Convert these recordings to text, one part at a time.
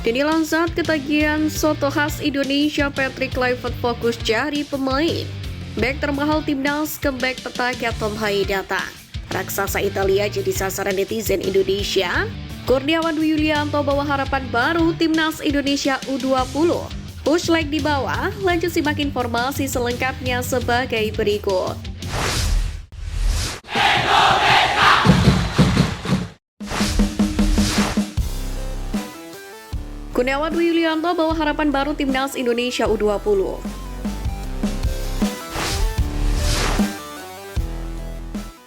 Deni Lansat ketagihan soto khas Indonesia. Patrick Kluivert fokus cari pemain. Bek termahal timnas comeback petaka Tom Hai datang. Raksasa Italia jadi sasaran netizen Indonesia. Kurniawan Dwi Yulianto bawa harapan baru timnas Indonesia U20. Push leg di bawah, lanjut simak informasi selengkapnya sebagai berikut. Kurniawan Dwi Yulianto bawa harapan baru timnas Indonesia U20.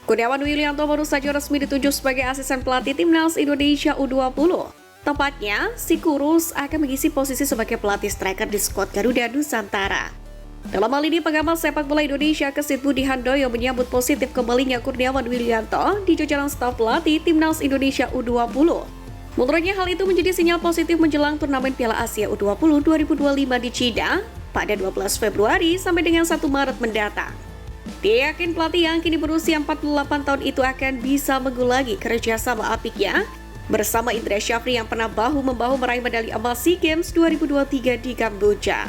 Kurniawan Dwi Yulianto baru saja resmi ditunjuk sebagai asisten pelatih timnas Indonesia U20. Tepatnya, si Kurus akan mengisi posisi sebagai pelatih striker di skuad Garuda Nusantara. Dalam hal ini, pengamat sepak bola Indonesia Kesit Budi Handoyo menyambut positif kembalinya Kurniawan Dwi Yulianto di jajaran staf pelatih timnas Indonesia U20. Menurutnya hal itu menjadi sinyal positif menjelang turnamen Piala Asia U20 2025 di Jeddah pada 12 Februari sampai dengan 1 Maret mendatang. Dia yakin pelatih yang kini berusia 48 tahun itu akan bisa mengulangi kerjasama apiknya bersama Indra Syafri yang pernah bahu-membahu meraih medali emas SEA Games 2023 di Kamboja.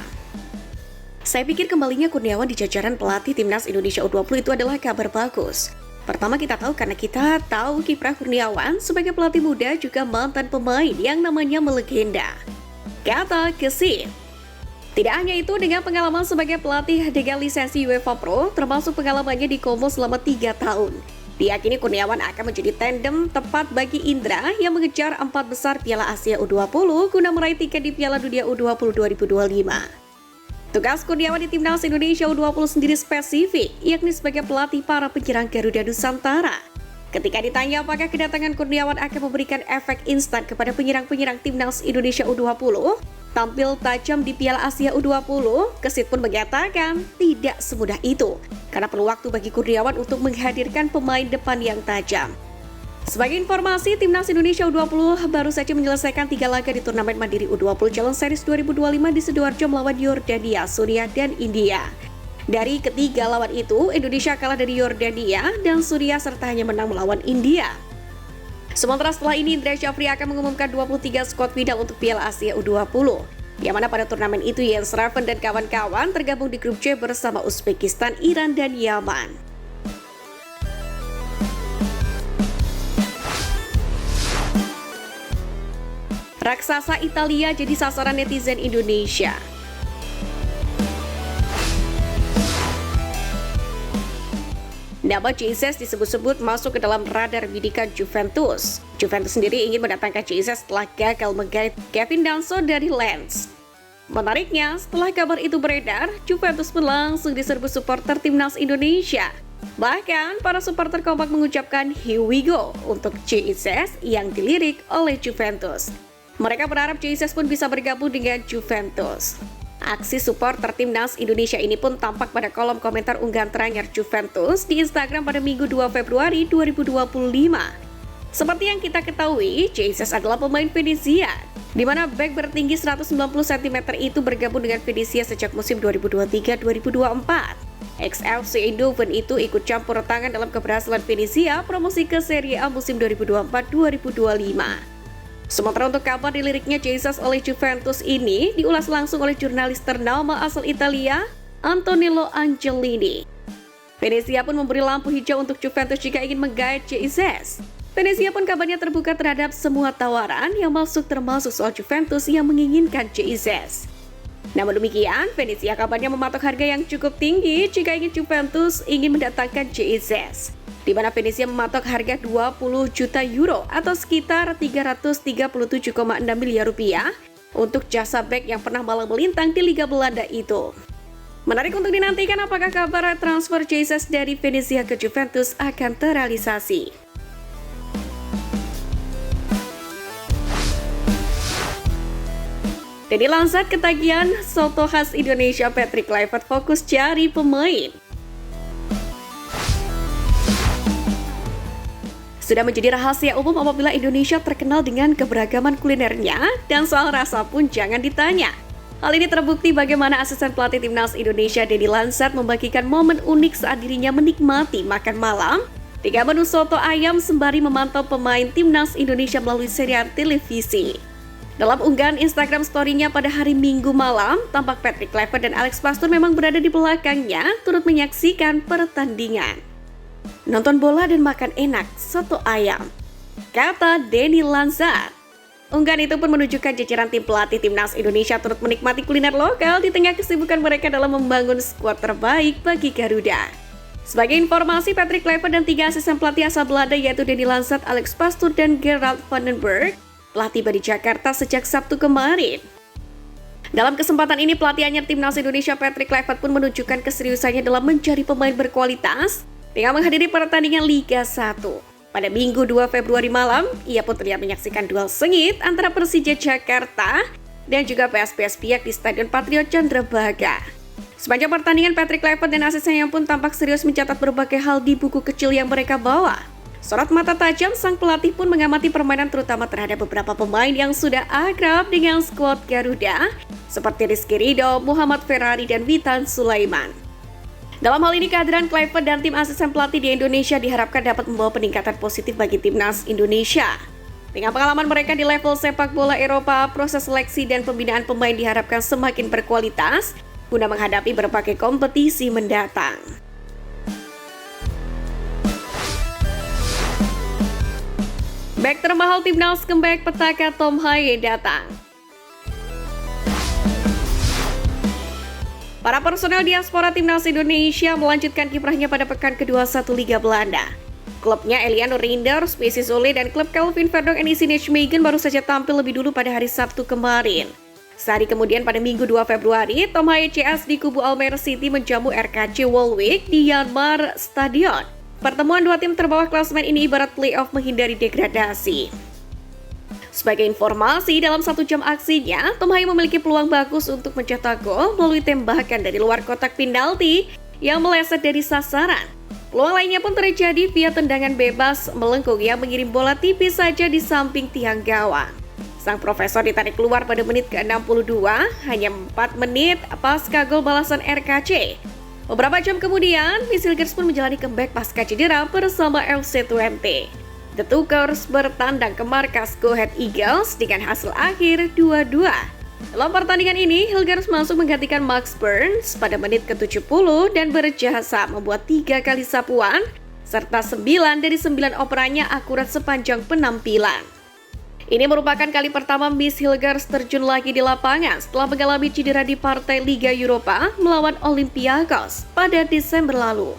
Saya pikir kembalinya Kurniawan di jajaran pelatih timnas Indonesia U20 itu adalah kabar bagus. Pertama kita tahu karena kita tahu kiprah Kurniawan sebagai pelatih muda juga mantan pemain yang namanya melegenda, kata Kesit. Tidak hanya itu, dengan pengalaman sebagai pelatih dengan lisensi UEFA Pro, termasuk pengalamannya di Como selama 3 tahun. Diyakini Kurniawan akan menjadi tandem tepat bagi Indra yang mengejar 4 besar Piala Asia U20 guna meraih tiket di Piala Dunia U20 2025. Tugas Kurniawan di timnas Indonesia U20 sendiri spesifik, yakni sebagai pelatih para penyerang Garuda Nusantara. Ketika ditanya apakah kedatangan Kurniawan akan memberikan efek instan kepada penyerang-penyerang timnas Indonesia U20, tampil tajam di Piala Asia U20, Kesit pun mengatakan tidak semudah itu, karena perlu waktu bagi Kurniawan untuk menghadirkan pemain depan yang tajam. Sebagai informasi, timnas Indonesia U20 baru saja menyelesaikan 3 laga di turnamen Mandiri U20 Challenge Series 2025 di Sidoarjo melawan Yordania, Suriah, dan India. Dari ketiga lawan itu, Indonesia kalah dari Yordania dan Suriah serta hanya menang melawan India. Sementara setelah ini, Indra Syafri akan mengumumkan 23 skuad final untuk Piala Asia U20. Yang mana pada turnamen itu Jens Raven dan kawan-kawan tergabung di grup C bersama Uzbekistan, Iran, dan Yaman. Raksasa Italia jadi sasaran netizen Indonesia. Nama Jesus disebut-sebut masuk ke dalam radar bidikan Juventus. Juventus sendiri ingin mendatangkan Jesus setelah gagal menggait Kevin Danso dari Lens. Menariknya, setelah kabar itu beredar, Juventus pun langsung diserbu supporter timnas Indonesia. Bahkan, para supporter kompak mengucapkan "Here we go" untuk Jesus yang dilirik oleh Juventus. Mereka berharap Jesus pun bisa bergabung dengan Juventus. Aksi supporter timnas Indonesia ini pun tampak pada kolom komentar unggahan teranyar Juventus di Instagram pada Minggu 2 Februari 2025. Seperti yang kita ketahui, Jesus adalah pemain Venezia, di mana bek bertinggi 190 cm itu bergabung dengan Venezia sejak musim 2023-2024. Ex-FC Eindhoven itu ikut campur tangan dalam keberhasilan Venezia promosi ke Serie A musim 2024-2025. Sementara untuk kabar diliriknya Jesus oleh Juventus ini diulas langsung oleh jurnalis ternama asal Italia, Antonello Angelini. Venezia pun memberi lampu hijau untuk Juventus jika ingin menggait Jesus. Venezia pun kabarnya terbuka terhadap semua tawaran yang masuk termasuk soal Juventus yang menginginkan Jesus. Namun demikian, Venezia kabarnya mematok harga yang cukup tinggi jika ingin Juventus ingin mendatangkan Jesus, di mana Venezia mematok harga 20 juta euro atau sekitar 337,6 miliar rupiah untuk jasa bek yang pernah malang melintang di Liga Belanda itu. Menarik untuk dinantikan apakah kabar transfer Jesus dari Venezia ke Juventus akan terrealisasi. Deni Lansat ketagihan soto khas Indonesia. Patrick Kluivert fokus cari pemain. Sudah menjadi rahasia umum apabila Indonesia terkenal dengan keberagaman kulinernya, dan soal rasa pun jangan ditanya. Hal ini terbukti bagaimana asisten pelatih timnas Indonesia Deni Lansat membagikan momen unik saat dirinya menikmati makan malam dengan menu soto ayam sembari memantau pemain timnas Indonesia melalui serial televisi. Dalam unggahan Instagram story-nya pada hari Minggu malam, tampak Patrick Kluivert dan Alex Pastoor memang berada di belakangnya turut menyaksikan pertandingan. Nonton bola dan makan enak, soto ayam, kata Denny Lansat. Unggahan itu pun menunjukkan jajaran tim pelatih timnas Indonesia turut menikmati kuliner lokal di tengah kesibukan mereka dalam membangun skuad terbaik bagi Garuda. Sebagai informasi, Patrick Kluivert dan 3 asisten pelatih asal Belanda yaitu Denny Lansat, Alex Pastoor, dan Gerard van den Berg telah tiba di Jakarta sejak Sabtu kemarin. Dalam kesempatan ini, pelatih anyar timnas Indonesia Patrick Kluivert pun menunjukkan keseriusannya dalam mencari pemain berkualitas dengan menghadiri pertandingan Liga 1. Pada Minggu 2 Februari malam, ia pun terlihat menyaksikan duel sengit antara Persija Jakarta dan juga PSPS Biak di Stadion Patriot Candrabaga. Sepanjang pertandingan, Patrick Kluivert dan asistennya pun tampak serius mencatat berbagai hal di buku kecil yang mereka bawa. Sorot mata tajam, sang pelatih pun mengamati permainan terutama terhadap beberapa pemain yang sudah akrab dengan skuad Garuda, seperti Rizky Ridho, Muhammad Ferrari, dan Witan Sulaiman. Dalam hal ini, kehadiran Kluivert dan tim asisten pelatih di Indonesia diharapkan dapat membawa peningkatan positif bagi timnas Indonesia. Dengan pengalaman mereka di level sepak bola Eropa, proses seleksi dan pembinaan pemain diharapkan semakin berkualitas guna menghadapi berbagai kompetisi mendatang. Bek termahal timnas comeback, petaka Tom Haye datang. Para personel diaspora timnas Indonesia melanjutkan kiprahnya pada pekan ke-21 Liga Belanda. Klubnya Eliano Reinders, PSV Zwolle, dan klub Kelvin Verdonk NEC Nijmegen baru saja tampil lebih dulu pada hari Sabtu kemarin. Sehari kemudian pada Minggu 2 Februari, Tom Haye CS di kubu Almere City menjamu RKC Waalwijk di Janmar Stadion. Pertemuan dua tim terbawah klasemen ini ibarat playoff menghindari degradasi. Sebagai informasi, dalam 1 jam aksinya, Tom Haye memiliki peluang bagus untuk mencetak gol melalui tembakan dari luar kotak penalti yang meleset dari sasaran. Peluang lainnya pun terjadi via tendangan bebas melengkung yang mengirim bola tipis saja di samping tiang gawang. Sang profesor ditarik keluar pada menit ke-62, hanya 4 menit pasca gol balasan RKC. Beberapa jam kemudian, Miss Hilgers pun menjalani comeback pasca cedera bersama FC Twente. The Tukers bertandang ke markas Go Ahead Eagles dengan hasil akhir 2-2. Dalam pertandingan ini, Hilgers masuk menggantikan Max Burns pada menit ke-70 dan berjasa membuat 3 kali sapuan, serta 9 dari 9 operannya akurat sepanjang penampilan. Ini merupakan kali pertama Miss Hilgers terjun lagi di lapangan setelah mengalami cedera di partai Liga Eropa melawan Olympiakos pada Desember lalu.